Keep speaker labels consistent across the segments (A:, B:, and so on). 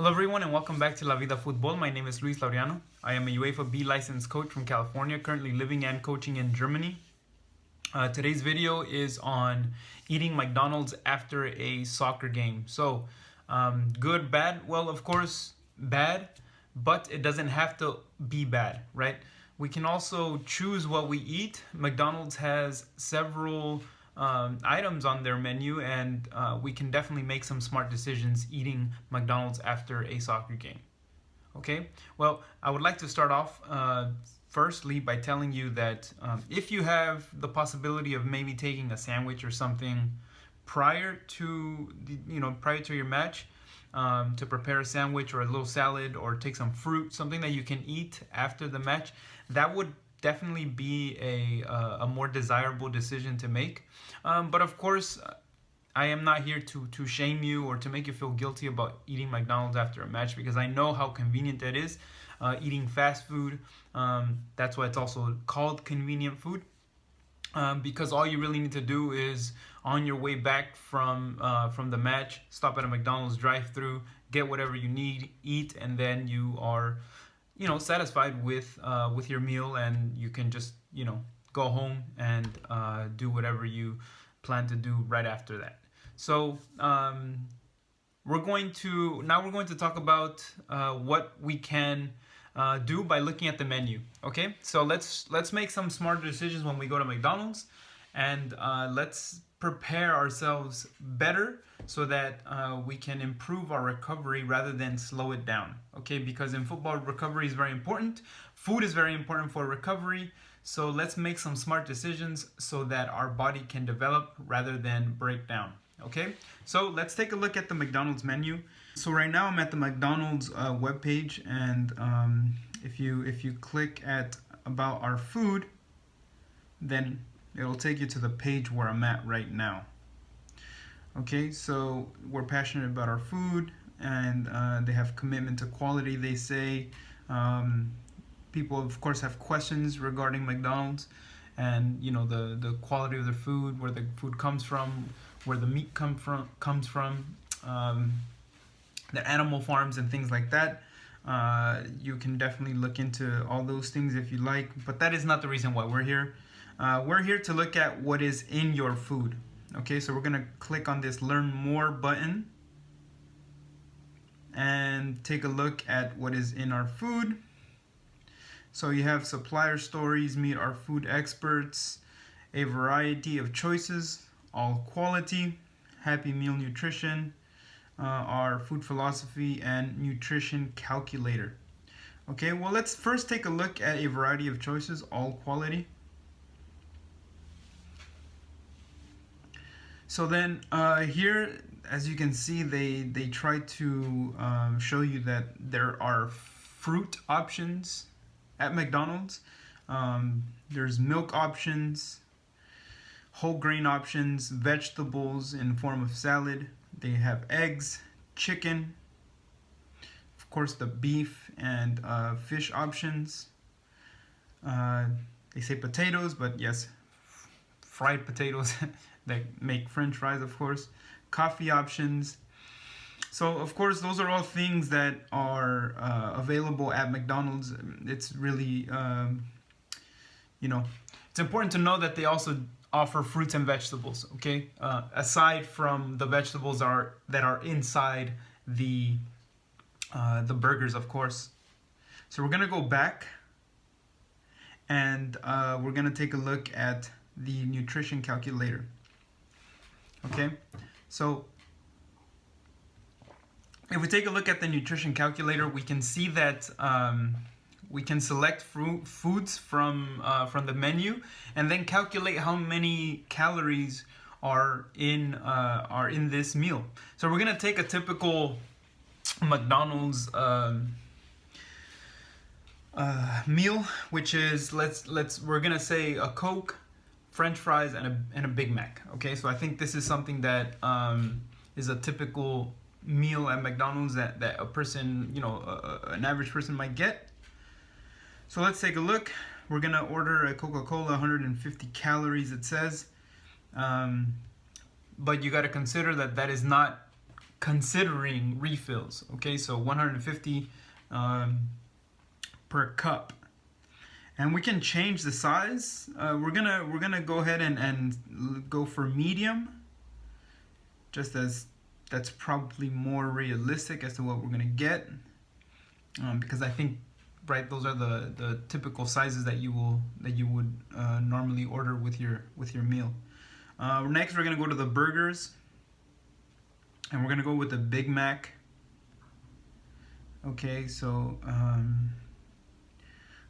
A: Hello everyone and welcome back to La Vida Fútbol. My name is Laureano. I am a UEFA B licensed coach from California, currently living and coaching in Germany. Today's video is on eating McDonald's after a soccer game. So, good, bad? Well, of course, bad, but it doesn't have to be bad, right? We can also choose what we eat. McDonald's has several items on their menu, and we can definitely make some smart decisions eating McDonald's after a soccer game. Okay, well, I would like to start off firstly by telling you that if you have the possibility of maybe taking a sandwich or something prior to your match, to prepare a sandwich or a little salad or take some fruit, something that you can eat after the match, that would definitely be a more desirable decision to make. But of course, I am not here to shame you or to make you feel guilty about eating McDonald's after a match, because I know how convenient that is. Eating fast food, that's why it's also called convenient food. Because all you really need to do is, on your way back from the match, stop at a McDonald's drive-through, get whatever you need, eat, and then you are, satisfied with your meal, and you can just, go home and do whatever you plan to do right after that. So we're going to talk about what we can do by looking at the menu. Okay, so let's make some smarter decisions when we go to McDonald's, and let's prepare ourselves better so that we can improve our recovery rather than slow it down. Okay, because in football, recovery is very important. Food is very important for recovery. So let's make some smart decisions so that our body can develop rather than break down. Okay, so let's take a look at the McDonald's menu. So right now I'm at the McDonald's webpage, and if you click at about our food, then it'll take you to the page where I'm at right now. Okay, so we're passionate about our food, and they have commitment to quality, they say. People, of course, have questions regarding McDonald's and the quality of the food, where the food comes from, where the meat comes from, the animal farms and things like that. You can definitely look into all those things if you like, but that is not the reason why we're here. We're here to look at what is in your food. Okay, so we're gonna click on this Learn More button and take a look at what is in our food. So you have supplier stories, meet our food experts, a variety of choices, all quality, Happy Meal Nutrition, our food philosophy, and nutrition calculator. Okay, well, let's first take a look at a variety of choices, all quality. So then here, as you can see, they try to show you that there are fruit options at McDonald's. There's milk options, whole grain options, vegetables in form of salad. They have eggs, chicken, of course the beef and fish options. They say potatoes, but yes, fried potatoes that make French fries, of course. Coffee options. So, of course, those are all things that are available at McDonald's. It's really, it's important to know that they also offer fruits and vegetables, okay? Aside from the vegetables that are inside the burgers, of course. So we're going to go back, and we're going to take a look at the nutrition calculator. Okay, so if we take a look at the nutrition calculator, we can see that we can select foods from the menu and then calculate how many calories are in this meal. So we're gonna take a typical McDonald's meal, which is we're gonna say a Coke, French fries, and a Big Mac. Okay, so I think this is something that is a typical meal at McDonald's that a person, an average person might get. So let's take a look. We're gonna order a Coca-Cola, 150 calories it says, but you got to consider that is not considering refills. Okay, so 150 per cup. And we can change the size. We're gonna go ahead and go for medium, just as that's probably more realistic as to what we're gonna get, because I think, right, those are the typical sizes that you would normally order with your meal. Next, we're gonna go to the burgers, and we're gonna go with the Big Mac. Okay, so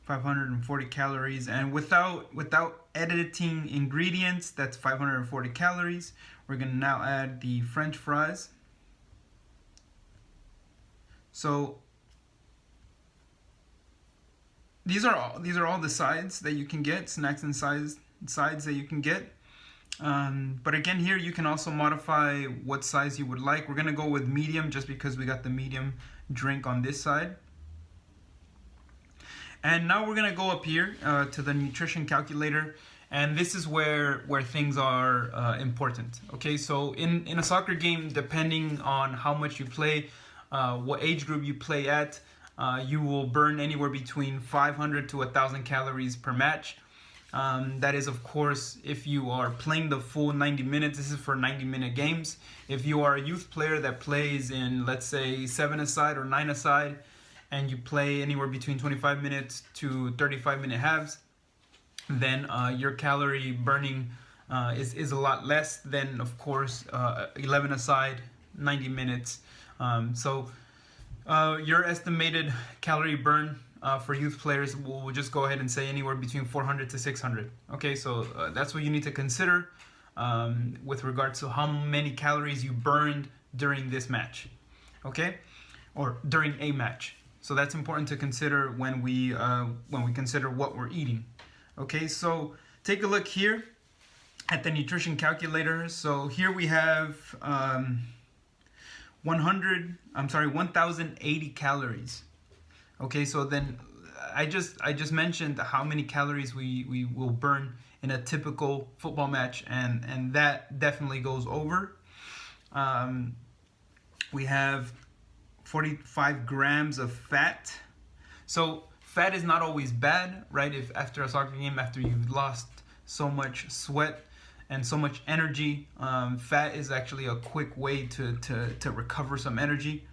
A: 540 calories, and without editing ingredients, that's 540 calories. We're gonna now add the French fries. So these are all the sides that you can get, snacks and sides that you can get. But again, here you can also modify what size you would like. We're gonna go with medium just because we got the medium drink on this side. And now we're gonna go up here to the nutrition calculator, and this is where things are important. Okay, so in a soccer game, depending on how much you play, what age group you play at, you will burn anywhere between 500 to 1,000 calories per match. That is, of course, if you are playing the full 90 minutes. This is for 90-minute games. If you are a youth player that plays in, let's say, 7-a-side or 9-a-side, and you play anywhere between 25 minutes to 35-minute halves, then your calorie burning is a lot less than, of course, 11-a-side, 90 minutes. So your estimated calorie burn for youth players, we'll just go ahead and say anywhere between 400 to 600. Okay, so that's what you need to consider with regards to how many calories you burned during this match, okay, or during a match. So that's important to consider when we consider what we're eating. Okay, so take a look here at the nutrition calculator. So here we have 1,080 calories. Okay, so then I just mentioned how many calories we will burn in a typical football match, and that definitely goes over. We have 45 grams of fat. So fat is not always bad, right? If after a soccer game, after you've lost so much sweat and so much energy, fat is actually a quick way to recover some energy.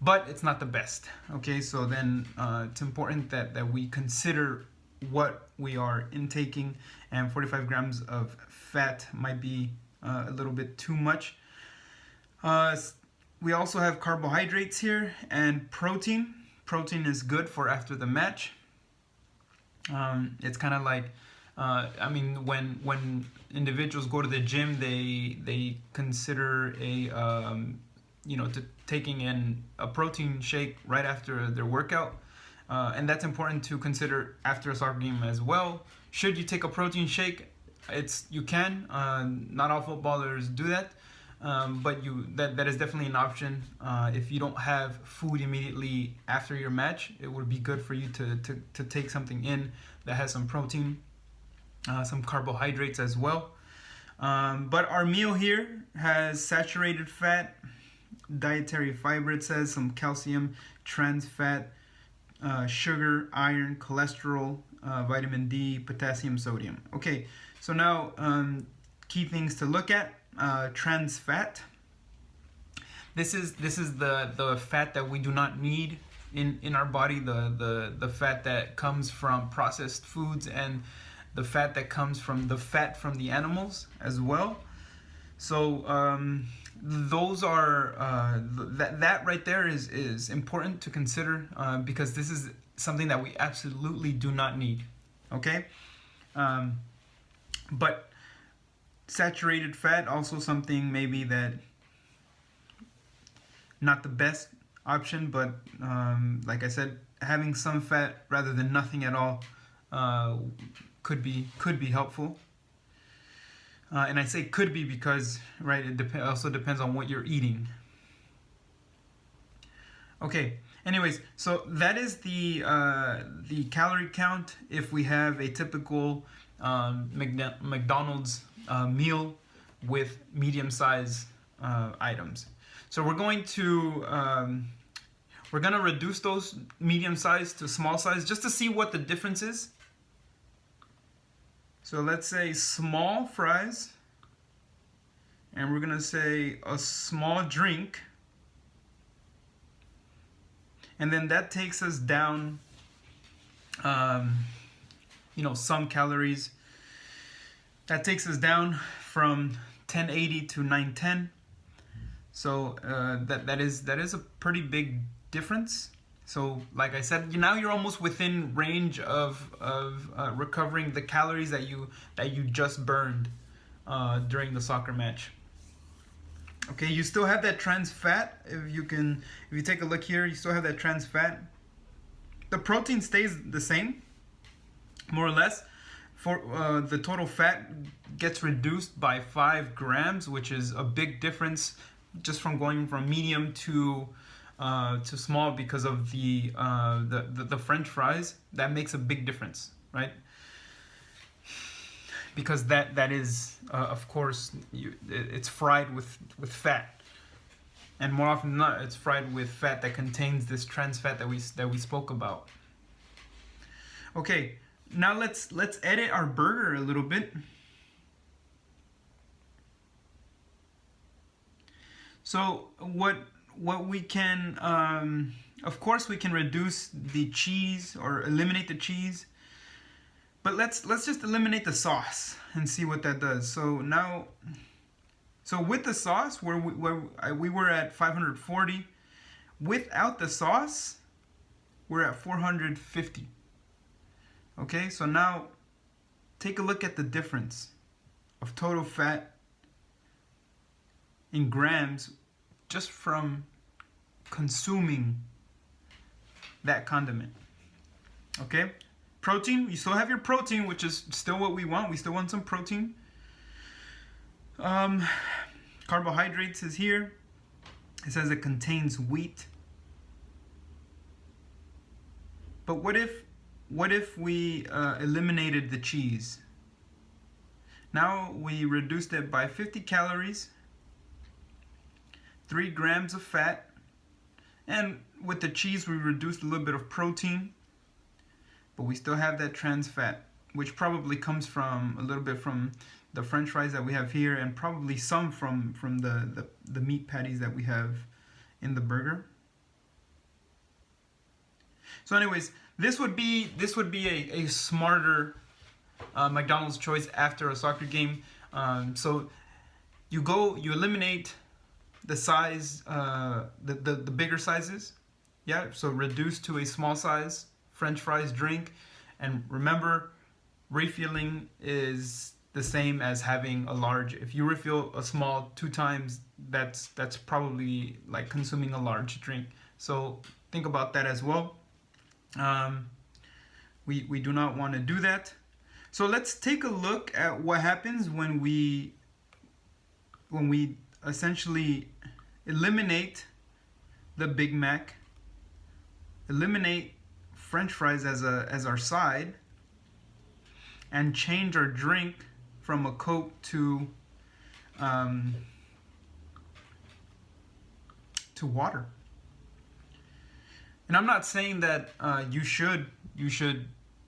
A: But it's not the best. Okay, so then it's important that we consider what we are intaking, and 45 grams of fat might be a little bit too much. We also have carbohydrates here and protein. Protein is good for after the match. It's kind of like, I mean, when individuals go to the gym, they consider taking in a protein shake right after their workout, and that's important to consider after a soccer game as well. Should you take a protein shake? You can. Not all footballers do that. But that is definitely an option. If you don't have food immediately after your match, it would be good for you to take something in that has some protein, some carbohydrates as well. But our meal here has saturated fat, dietary fiber, it says, some calcium, trans fat, sugar, iron, cholesterol, vitamin D, potassium, sodium. Okay, so now key things to look at. Trans fat. This is the fat that we do not need in our body, the fat that comes from processed foods, and the fat that comes from the animals as well. So those are that right there is important to consider, because this is something that we absolutely do not need. Okay, but saturated fat, also something maybe that not the best option, but like I said, having some fat rather than nothing at all could be helpful. And I say could be because, right, it also depends on what you're eating. Okay, anyways, so that is the calorie count if we have a typical McDonald's meal with medium size items. So we're going to reduce those medium size to small size just to see what the difference is. So let's say small fries, and we're gonna say a small drink, and then that takes us down, some calories. That takes us down from 1080 to 910. So that is a pretty big difference. So like I said, now you're almost within range of recovering the calories that you just burned during the soccer match. Okay, you still have that trans fat. If you take a look here, you still have that trans fat. The protein stays the same, more or less. For the total fat gets reduced by 5 grams, which is a big difference, just from going from medium to small because of the French fries. That makes a big difference, right? Because that is of course it's fried with fat, and more often than not it's fried with fat that contains this trans fat that we spoke about. Okay, now let's edit our burger a little bit. So what we can, of course we can reduce the cheese or eliminate the cheese, but let's just eliminate the sauce and see what that does. So with the sauce, where we were at 540, without the sauce we're at 450. Okay, so now take a look at the difference of total fat in grams just from consuming that condiment. Okay, protein, you still have your protein, which is still what we want. We still want some protein. Carbohydrates is here. It says it contains wheat. But what if we eliminated the cheese? Now we reduced it by 50 calories, 3 grams of fat, and with the cheese we reduced a little bit of protein, but we still have that trans fat, which probably comes from a little bit from the French fries that we have here, and probably some from the meat patties that we have in the burger. So anyways, this would be a smarter McDonald's choice after a soccer game. So you eliminate the size, the bigger sizes, yeah. So reduce to a small size French fries drink, and remember, refilling is the same as having a large. If you refill a small 2 times, that's probably like consuming a large drink. So think about that as well. We do not want to do that. So let's take a look at what happens when we essentially eliminate the Big Mac, eliminate French fries as our side, and change our drink from a Coke to water. And I'm not saying that you should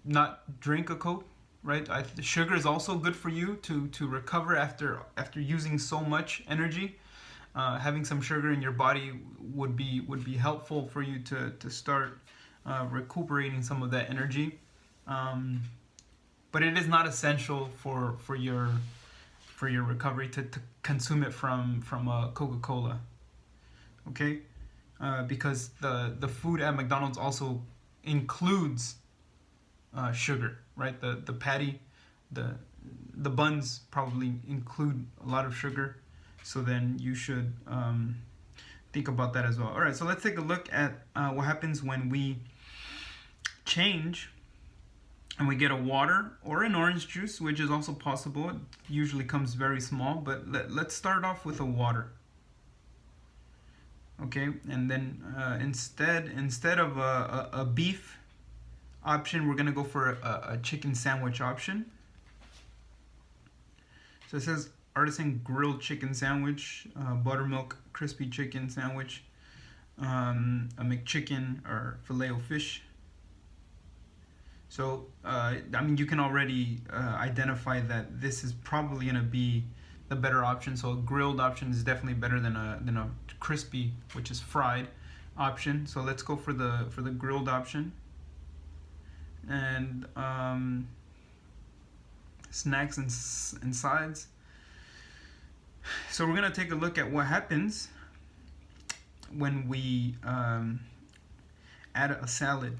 A: not drink a Coke, right? Sugar is also good for you to recover after using so much energy. Having some sugar in your body would be helpful for you to start recuperating some of that energy. But it is not essential for your recovery to consume it from a Coca-Cola. Okay? Because the food at McDonald's also includes sugar, right? The patty, the buns probably include a lot of sugar, so then you should think about that as well. All right, so let's take a look at what happens when we change and we get a water or an orange juice, which is also possible. It usually comes very small, but let's start off with a water. Okay, and then instead of a beef option, we're gonna go for a chicken sandwich option. So it says artisan grilled chicken sandwich, buttermilk crispy chicken sandwich, a McChicken or Filet-O-Fish. So, I mean, you can already identify that this is probably going to be the better option. So a grilled option is definitely better than a crispy, which is fried option. So let's go for the grilled option. And snacks and sides. So we're gonna take a look at what happens when we add a salad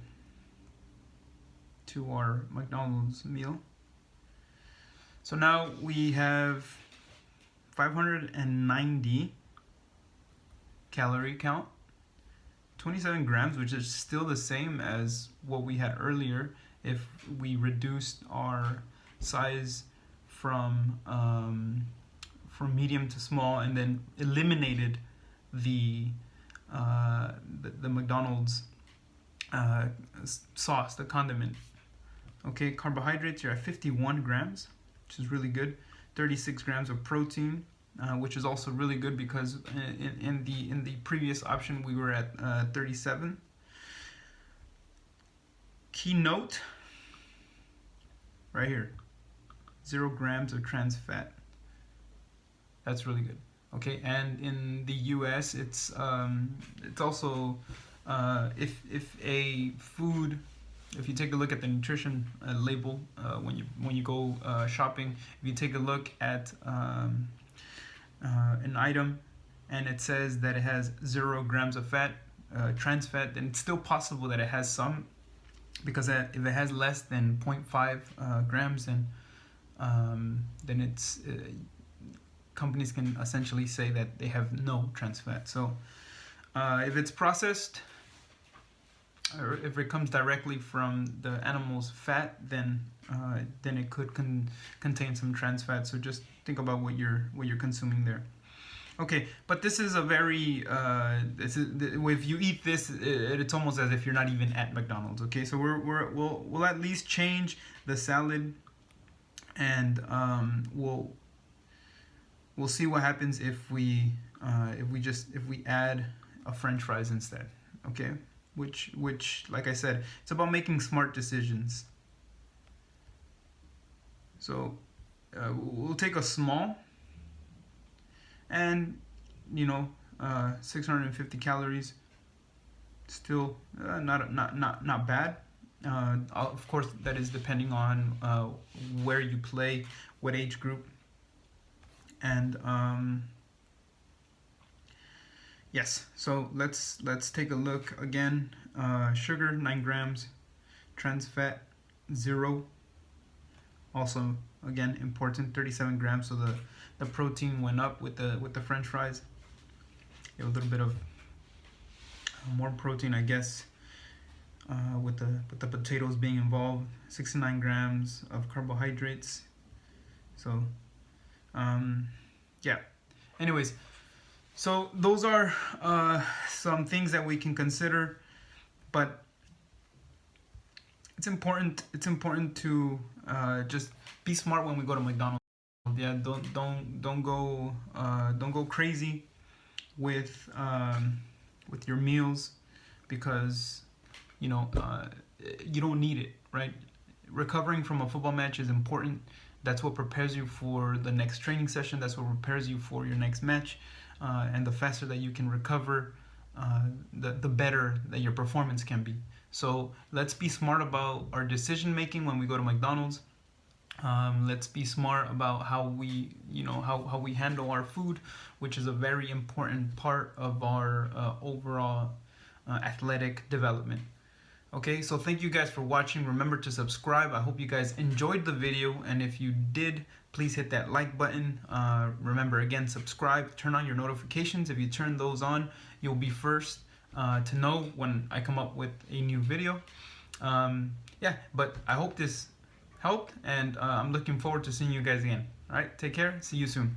A: to our McDonald's meal. So now we have 590 calorie count, 27 grams, which is still the same as what we had earlier if we reduced our size from medium to small and then eliminated the McDonald's sauce, the condiment. Okay, carbohydrates, you're at 51 grams, which is really good. 36 grams of protein, which is also really good because in the previous option we were at 37. Key note right here, 0 grams of trans fat. That's really good. Okay, and in the US it's also if a food, if you take a look at the nutrition label when you go shopping, if you take a look at an item and it says that it has 0 grams of fat, trans fat, then it's still possible that it has some, because if it has less than 0.5 grams, then it's companies can essentially say that they have no trans fat. So if it's processed, or if it comes directly from the animal's fat, then it could contain some trans fat. So just think about what you're consuming there. Okay, but this is a very if you eat this, it's almost as if you're not even at McDonald's. Okay, so we'll at least change the salad, and we'll see what happens if we add a French fries instead. Okay. Which, like I said, it's about making smart decisions. So we'll take a small, and 650 calories, still not bad. Of course, that is depending on where you play, what age group, and yes, so let's take a look again. Sugar 9 grams, trans fat 0. Also, again, important, 37 grams. So the protein went up with the French fries. You have a little bit of more protein, I guess, with the potatoes being involved. 69 grams of carbohydrates. So, yeah. Anyways. So those are some things that we can consider, but it's important to just be smart when we go to McDonald's. Yeah, don't go crazy with your meals, because you don't need it, right? Recovering from a football match is important. That's what prepares you for the next training session. That's what prepares you for your next match. And the faster that you can recover, the better that your performance can be. So let's be smart about our decision making when we go to McDonald's. Let's be smart about how we handle our food, which is a very important part of our overall athletic development. Okay, so thank you guys for watching. Remember to subscribe. I hope you guys enjoyed the video, and if you did, please hit that like button. Remember, again, subscribe, turn on your notifications. If you turn those on, you'll be first to know when I come up with a new video. Yeah, but I hope this helped, and I'm looking forward to seeing you guys again. All right, take care. See you soon.